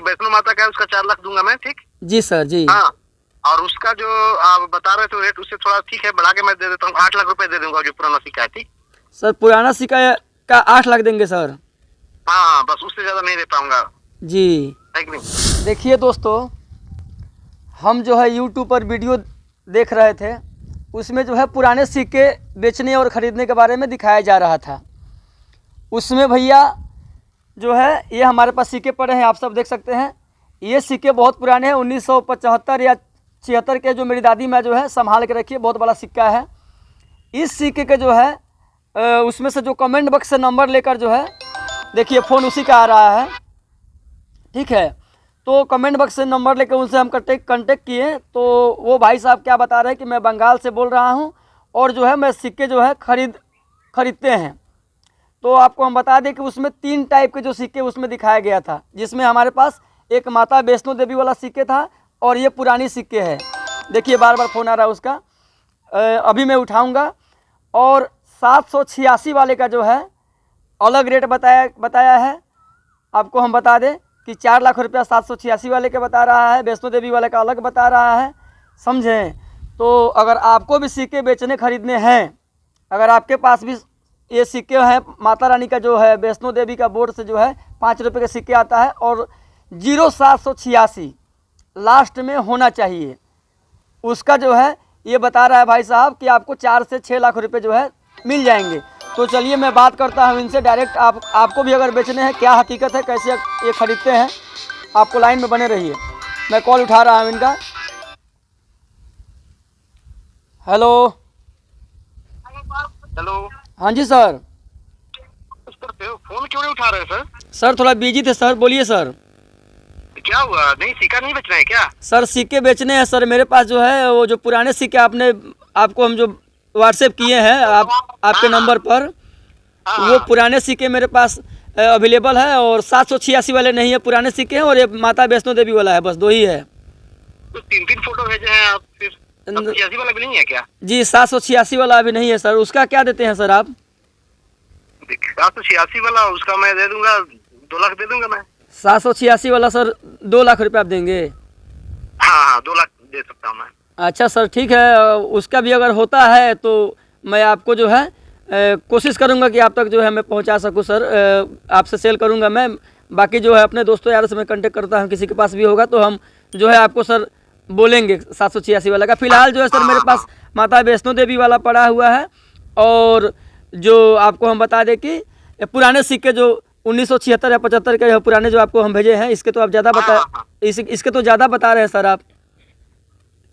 वैष्णो माता का है उसका 4 लाख दूंगा मैं, ठीक। जी सर जी। हाँ, और उसका जो आप बता रहे थे रेट उससे थोड़ा ठीक है, बढ़ा के मैं दे देता हूँ, 8 लाख रुपए दे दूंगा जो पुराना सिक्का है, ठीक। सर पुराना सिक्का का 8 लाख देंगे सर? हाँ, बस उससे ज्यादा नहीं दे पाऊंगा। जी। है कि नहीं? देखिए दोस्तों, हम जो है यूट्यूब पर वीडियो देख रहे थे, उसमें जो है पुराने सिक्के बेचने और ख़रीदने के बारे में दिखाया जा रहा था। उसमें भैया जो है ये हमारे पास सिक्के पड़े हैं, आप सब देख सकते हैं। ये सिक्के बहुत पुराने हैं, 1975 या 76 के, जो मेरी दादी माँ जो है संभाल के रखी है, बहुत बड़ा सिक्का है। इस सिक्के के जो है उसमें से जो कमेंट बॉक्स से नंबर लेकर जो है, देखिए फ़ोन उसी का आ रहा है, ठीक है। तो कमेंट बॉक्स से नंबर लेकर उनसे हम कांटेक्ट किए, तो वो भाई साहब क्या बता रहे हैं कि मैं बंगाल से बोल रहा हूँ और जो है मैं सिक्के जो है खरीदते हैं। तो आपको हम बता दें कि उसमें 3 टाइप के जो सिक्के उसमें दिखाया गया था, जिसमें हमारे पास एक माता वैष्णो देवी वाला सिक्के था और ये पुरानी सिक्के है। देखिए बार बार फ़ोन आ रहा है उसका, अभी मैं उठाऊंगा। और 786 वाले का जो है अलग रेट बताया है। आपको हम बता दें कि 4 लाख रुपया 786 वाले के बता रहा है, वैष्णो देवी वाले का अलग बता रहा है, समझें। तो अगर आपको भी सिक्के बेचने खरीदने हैं, अगर आपके पास भी ये सिक्के हैं, माता रानी का जो है वैष्णो देवी का बोर्ड से जो है 5 रुपये के सिक्के आता है और 0786 लास्ट में होना चाहिए, उसका जो है ये बता रहा है भाई साहब कि आपको 4 से 6 लाख रुपए जो है मिल जाएंगे। तो चलिए मैं बात करता हूँ इनसे डायरेक्ट। आपको भी अगर बेचने हैं, क्या हकीकत है, कैसे ये खरीदते हैं, आपको लाइन में बने रहिए। मैं कॉल उठा रहा हूँ इनका। हेलो। हेलो। हाँ जी सर। फोन क्यों नहीं उठा रहे सर? सर थोड़ा बिजी थे सर, बोलिए सर। क्या हुआ? नहीं, सिक्का नहीं बेचना है क्या? सर सिक्के बेचने हैं सर, मेरे पास जो है वो जो पुराने सिक्के आपको हम जो व्हाट्सएप किए हैं आपके नंबर पर, वो पुराने सिक्के मेरे पास अवेलेबल है और 786 वाले नहीं है, पुराने सिक्के हैं, और ये माता वैष्णो देवी वाला है, बस 2 ही है। तो 3 फोटो भेजे हैं आप, फिर 786 वाला भी नहीं है क्या? जी 786 वाला अभी नहीं है सर। उसका क्या देते हैं सर आप? 786 वाला उसका मैं दे दूंगा, 2 लाख दे दूंगा मैं। 786 वाला सर 2 लाख रुपये आप देंगे? हाँ, 2 लाख दे सकता हूँ मैं। अच्छा सर ठीक है, उसका भी अगर होता है तो मैं आपको जो है कोशिश करूंगा कि आप तक जो है मैं पहुंचा सकूं सर, आपसे सेल करूंगा मैं। बाकी जो है अपने दोस्तों यारों से मैं कांटेक्ट करता हूं, किसी के पास भी होगा तो हम जो है आपको सर बोलेंगे 786 वाला का। फिलहाल जो है सर मेरे पास माता वैष्णो देवी वाला पड़ा हुआ है, और जो आपको हम बता दें कि पुराने सिक्के जो 1976 या 75 के पुराने जो आपको हम भेजे हैं, इसके तो आप ज़्यादा इसके तो ज़्यादा बता रहे हैं सर आप।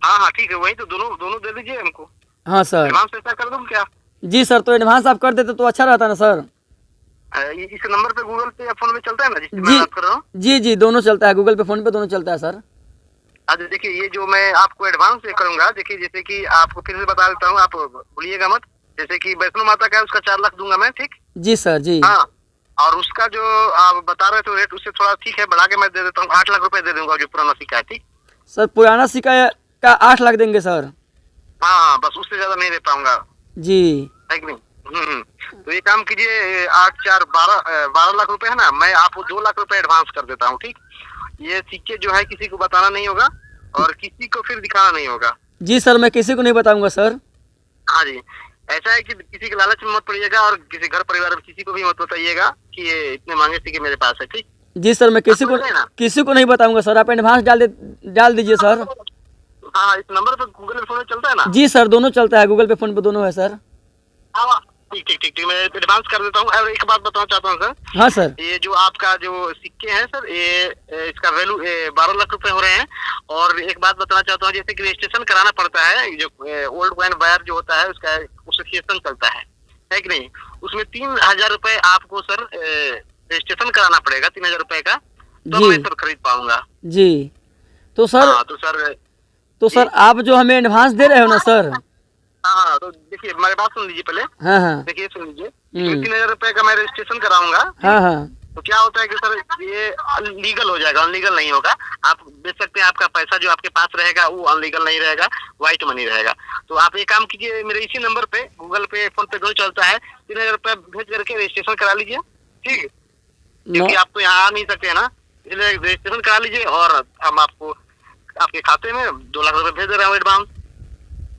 हाँ ठीक है, वही तो दोनों दे दीजिए हमको। हाँ सर। एडवांस पैसा कर दूं क्या? जी सर, तो एडवांस आप कर देते तो अच्छा रहता ना सर। इस नंबर पे गूगल पे या फोन पे चलता है ना जिससे मैं बात कर रहा हूँ? जी दोनों चलता है, गूगल पे फोन पे दोनों चलता है सर। अच्छा देखिए, ये जो मैं आपको एडवांस पे करूंगा, देखिए जैसे कि आपको फिर से बता देता हूँ, आप भूलिएगा मत। जैसे कि वैष्णो माता का है उसका 4 लाख दूंगा मैं, ठीक। जी सर जी। हाँ, और उसका जो आप बता रहे थे रेट उससे थोड़ा ठीक है, बढ़ा के मैं दे देता हूँ, 8 लाख रुपए दे दूंगा जो पुराना सिक्का है, ठीक। सर पुराना सिक्का का 8 लाख देंगे सर? हाँ, बस उससे ज्यादा नहीं दे पाऊंगा। जी। है कि नहीं? तो ये काम कीजिए, 8 4 12 लाख रुपए है ना, मैं आपको 2 लाख रुपए एडवांस कर देता हूँ, ठीक। ये सिक्के जो है किसी को बताना नहीं होगा और किसी को फिर दिखाना नहीं होगा। जी सर, मैं किसी को नहीं बताऊंगा सर। हाँ जी, ऐसा है कि किसी के लालच में मत पड़िएगा और किसी घर परिवार में किसी को भी मत बताइएगा कि ये इतने महंगे सिक्के मेरे पास है, ठीक। जी सर, मैं किसी को नहीं बताऊंगा सर, आप एडवांस डाल दीजिए सर। हाँ, इस नंबर पे गूगल पे फोन चलता है ना? जी सर, दोनों चलता है, गूगल पे फोन पे दोनों है सर। हाँ ठीक, मैं एडवांस कर देता हूँ। और एक बात बताना चाहता हूँ सर। हाँ सर। ये जो आपका जो सिक्के हैं सर, ये इसका वैल्यू 12 लाख रुपए हो रहे हैं। और एक बात बताना चाहता हूँ, जैसे कि रजिस्ट्रेशन कराना पड़ता है, जो ओल्ड कॉइन बायर जो होता है उसका एसोसिएशन चलता है कि नहीं, उसमें 3000 रुपए आपको सर रजिस्ट्रेशन कराना पड़ेगा, 3000 रुपए का, तो मैं सर खरीद पाऊंगा। जी तो सर, तो सर आप जो हमें एडवांस दे रहे हो ना सर। हाँ, तो देखिए मेरी बात सुन लीजिए पहले। हाँ। देखिए सुन लीजिए, 3000 रुपए का मैं रजिस्ट्रेशन कराऊंगा। हाँ। तो क्या होता है कि सर ये लीगल हो जाएगा, अनलीगल नहीं होगा। आप बेच सकते हैं, आपका पैसा जो आपके पास रहेगा वो अनलीगल नहीं रहेगा, व्हाइट मनी रहेगा। तो आप एक काम कीजिए, मेरे इसी नंबर पे गूगल पे फोन पे दोनों चलता है, 3000 रुपए भेज करके रजिस्ट्रेशन करा लीजिए, ठीक है। क्योंकि आप तो यहाँ आ नहीं सकते है ना। इसलिए रजिस्ट्रेशन करा लीजिए और हम आपको आपके खाते में 2 लाख रुपए भेज दे रहे हैं एडवांस।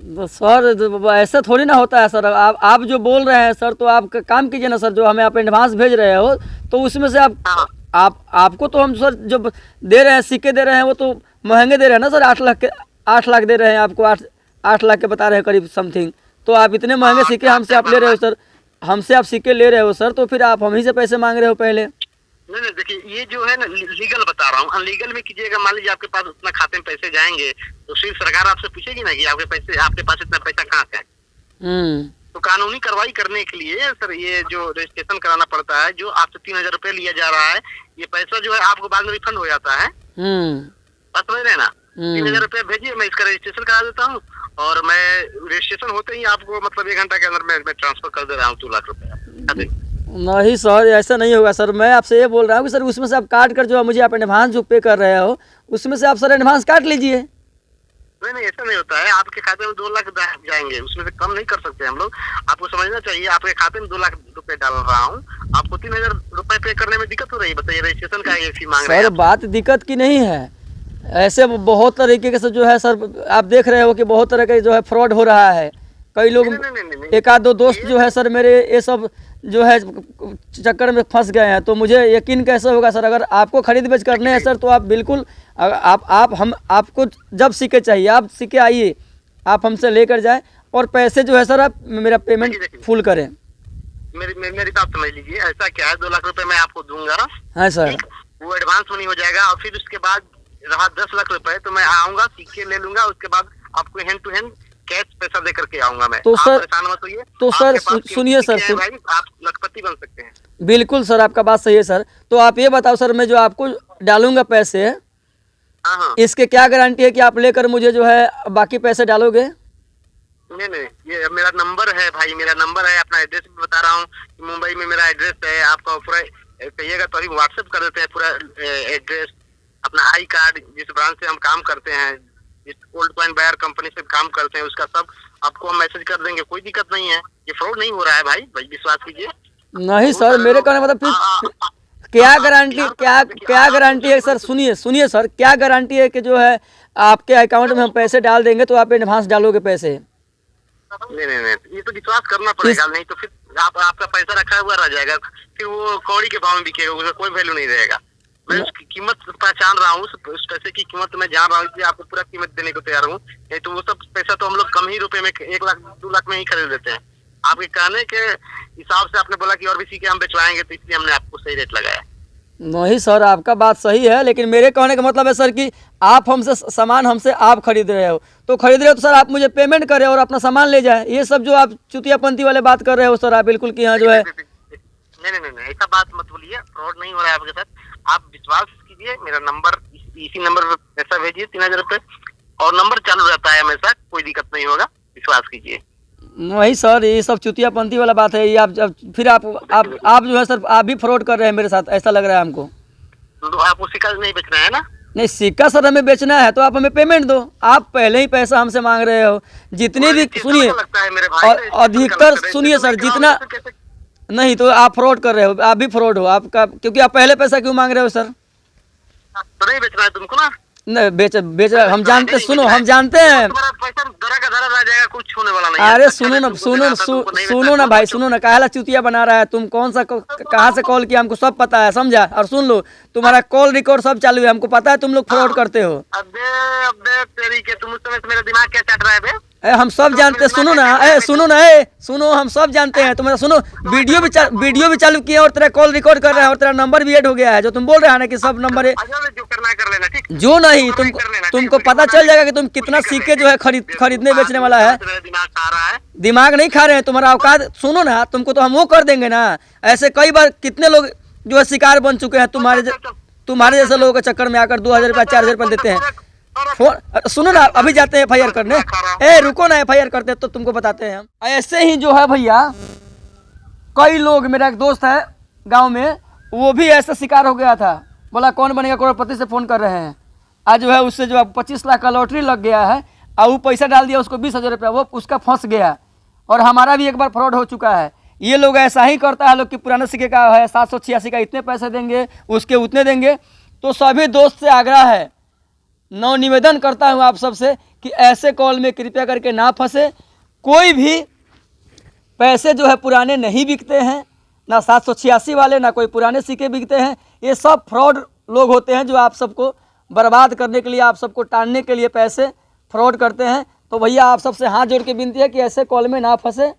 तो सर ऐसा थोड़ी ना होता है सर। आप जो बोल रहे हैं सर, तो आप काम कीजिए ना सर, जो हमें आप एडवांस भेज रहे हो तो उसमें से हाँ आपको तो हम सर जो दे रहे हैं, सिक्के दे रहे हैं, वो तो महंगे दे रहे हैं ना सर। 8 लाख दे रहे हैं आपको, 8 लाख के बता रहे हैं करीब समथिंग। तो आप इतने महंगे सिक्के हमसे आप ले रहे हो सर, हमसे आप सिक्के ले रहे हो सर, तो फिर आप हम ही से पैसे मांग रहे हो पहले। नहीं नहीं, देखिए ये जो है ना लीगल बता रहा हूँ, अनलीगल में कीजिएगा, मान लीजिए आपके पास उतना खाते में पैसे जाएंगे तो फिर सरकार आपसे पूछेगी ना कि आपके पास इतना पैसा कहाँ से है। तो कानूनी कार्रवाई करने के लिए सर ये जो रजिस्ट्रेशन कराना पड़ता है, जो आपसे 3,000 रुपये लिया जा रहा है, ये पैसा जो है आपको बाद में रिफंड हो जाता है। बस समझ रहे ना। 3,000 रुपये भेजिए, मैं इसका रजिस्ट्रेशन करा देता हूँ और मैं रजिस्ट्रेशन होते ही आपको मतलब 1 घंटा के अंदर मैं ट्रांसफर कर दे रहा हूँ 2 लाख रुपये। नहीं सर, ऐसा नहीं होगा सर। मैं आपसे ये बोल रहा हूँ कि सर उसमें से आप काट कर जो मुझे आप एडवांस जो पे कर रहे हो, उसमें से आप सर एडवांस काट लीजिए। नहीं नहीं, ऐसा नहीं होता है। आपके खाते में 2 लाख जाएंगे, उसमें से कम नहीं कर सकते हम लोग। आपको समझना चाहिए, आपके खाते में 2 लाख रुपए डाल रहा हूँ, आपको 3,000 रुपए पे करने में दिक्कत हो रही है, बताइए। रजिस्ट्रेशन का ये फी मांग रहे हैं सर। बात दिक्कत की नहीं है, ऐसे बहुत तरीके के से जो है सर, आप देख रहे हो कि बहुत तरह के जो है फ्रॉड हो रहा है। कई लोग, एक आध दो दोस्त जो है सर मेरे, ये सब जो है चक्कर में फंस गए हैं। तो मुझे यकीन कैसे होगा सर? अगर आपको खरीद बेच करने हैं सर, तो आप बिल्कुल हम आपको जब सिक्के चाहिए आप सिक्के आइए, आप हमसे लेकर जाएं और पैसे जो है सर आप मेरा पेमेंट फुल करें। मेरी बात समझ लीजिए, ऐसा क्या है, 2 लाख रुपए मैं आपको दूंगा। हाँ सर। वो एडवांस मनी हो जाएगा और फिर उसके बाद रहा 10 लाख रुपए, तो मैं आऊंगा, सिक्के ले लूंगा, उसके बाद आपको हैंड टू हैंड कैश पैसा दे करके आऊंगा मैं। तो सर परेशान मत होइए। तो सर सुनिए सर, आप लखपति बन सकते हैं। बिल्कुल सर, आपका बात सही है सर। तो आप ये बताओ सर, मैं जो आपको डालूंगा पैसे, हाँ, इसके क्या गारंटी है कि आप लेकर मुझे जो है बाकी पैसे डालोगे? नहीं नहीं, ये मेरा नंबर है भाई, मेरा नंबर है, अपना एड्रेस भी बता रहा हूँ। मुंबई में मेरा एड्रेस है, आपका पूरा कहिएगा तो अभी व्हाट्सएप कर देते हैं पूरा एड्रेस, अपना आई कार्ड, जिस ब्रांच से हम काम करते हैं, जिस ओल्ड कॉइन बायर कंपनी से काम करते हैं, उसका सब आपको हम मैसेज कर देंगे। कोई दिक्कत नहीं है, ये फ्रॉड नहीं हो रहा है भाई विश्वास कीजिए। नहीं सर, मेरे कहने मतलब फिर क्या गारंटी, क्या गारंटी है सर? सुनिए सर, क्या गारंटी है कि जो है आपके अकाउंट में हम पैसे डाल देंगे तो आप एडवांस डालोगे पैसे? नहीं नहीं नहीं, ये तो विश्वास करना पड़ेगा, नहीं तो फिर आपका पैसा रखा हुआ रह जाएगा, फिर वो कौड़ी के भाव में बिकेगा, उसका कोई वैल्यू नहीं रहेगा। मैं उसकी कीमत पहचान रहा हूँ, उस पैसे की कीमत मैं जान रहा हूँ, इसलिए आपको पूरा कीमत देने को तैयार हूँ। नहीं तो वो सब पैसा तो हम लोग कम ही रुपए में 1 लाख 2 लाख में ही खरीद लेते हैं। आपके कहने के हिसाब से आपने बोला कि और भी सीखे हम बिचवाएंगे, तो इसलिए हमने आपको सही रेट लगाया। नहीं सर, आपका बात सही है, लेकिन मेरे कहने का मतलब है सर कि आप हमसे सामान हमसे आप खरीद रहे हो, तो सर आप मुझे पेमेंट करें और अपना सामान ले जाए। ये सब जो आप चुतियापंथी वाले बात कर रहे हो सर आप, बिल्कुल कि यहाँ जो है नहीं, ऐसा बात मत बोलिए, फ्रॉड नहीं हो रहा है आपके साथ। आप विश्वास कीजिए, मेरा नंबर इसी नंबर पर पैसा भेजिए 3,000 रुपये, और नंबर चालू रहता है हमेशा, कोई दिक्कत नहीं होगा, विश्वास कीजिए। नहीं सर, ये सब चुतियापंथी वाला बात है। ये आप फिर आप जो है सर, आप भी फ्रॉड कर रहे हैं मेरे साथ, ऐसा लग रहा है हमको। तो आपको सिक्का नहीं बेचना है ना? नहीं, सिक्का सर हमें बेचना है तो आप हमें पेमेंट दो। आप पहले ही पैसा हमसे मांग रहे हो, जितनी भी सुनिए, और अधिकतर सुनिए सर, जितना नहीं, तो आप फ्रॉड कर रहे हो, आप भी फ्रॉड हो आपका, क्योंकि आप पहले पैसा क्यों मांग रहे हो सर? तो नहीं बेचना है तुमको ना? नहीं बेच हम जानते, सुनो हम जानते हैं। कुछ होने वाला नहीं। अरे सुनो ना भाई, सुनो ना, काहेला चुतिया बना रहा है? तुम कौन सा कहाँ से कॉल किया हमको सब पता है, समझा? और सुन लो, तुम्हारा कॉल रिकॉर्ड सब चालू है, हमको पता है तुम लोग फ्रॉड करते हो। अबे तेरी के, तुम उस समय से मेरा दिमाग क्या चट रहा है बे? हम सब जानते हैं, सुनो ना, सुनो, हम सब जानते हैं तुम्हारा। सुनो, वीडियो भी चालू किया और तेरा कॉल रिकॉर्ड कर रहा है और तेरा नंबर भी ऐड हो गया है, जो तुम बोल रहे हैं ना कि सब नंबर जो करना कर लेना, ठीक? जो नहीं, तुमको पता चल जाएगा कि तुम कितना सिक्के जो है खरीदने बेचने वाला है। दिमाग खा रहा है? दिमाग नहीं खा रहे हैं, तुम्हारा औकात सुनो ना, तुमको तो हम वो कर देंगे ना। ऐसे कई बार कितने लोग जो है शिकार बन चुके हैं तुम्हारे जैसे लोगों के चक्कर में आकर 2,000 रुपया 4,000 रुपया देते हैं। फोन सुनो ना, अभी जाते हैं FIR करने। रुको ना, FIR करते तो तुमको बताते हैं हम। ऐसे ही जो है भैया, कई लोग, मेरा एक दोस्त है गांव में, वो भी ऐसा शिकार हो गया था। बोला कौन बनेगा करोड़पति से फ़ोन कर रहे हैं। आज जो है उससे जो 25 लाख का लॉटरी लग गया है, और वो पैसा डाल दिया उसको 20,000 रुपया, वो उसका फंस गया। और हमारा भी एक बार फ्रॉड हो चुका है। ये लोग ऐसा ही करता है लोग कि पुराने सिक्के का है 786 का इतने पैसे देंगे, उसके उतने देंगे। तो सभी दोस्त से आग्रह है, नव निवेदन करता हूँ आप सबसे कि ऐसे कॉल में कृपया करके ना फंसे। कोई भी पैसे जो है पुराने नहीं बिकते हैं, ना 786 वाले, ना कोई पुराने सिक्के बिकते हैं। ये सब फ्रॉड लोग होते हैं जो आप सबको बर्बाद करने के लिए, आप सबको टालने के लिए पैसे फ्रॉड करते हैं। तो भैया आप सबसे हाथ जोड़ के विनती है कि ऐसे कॉल में ना फंसे।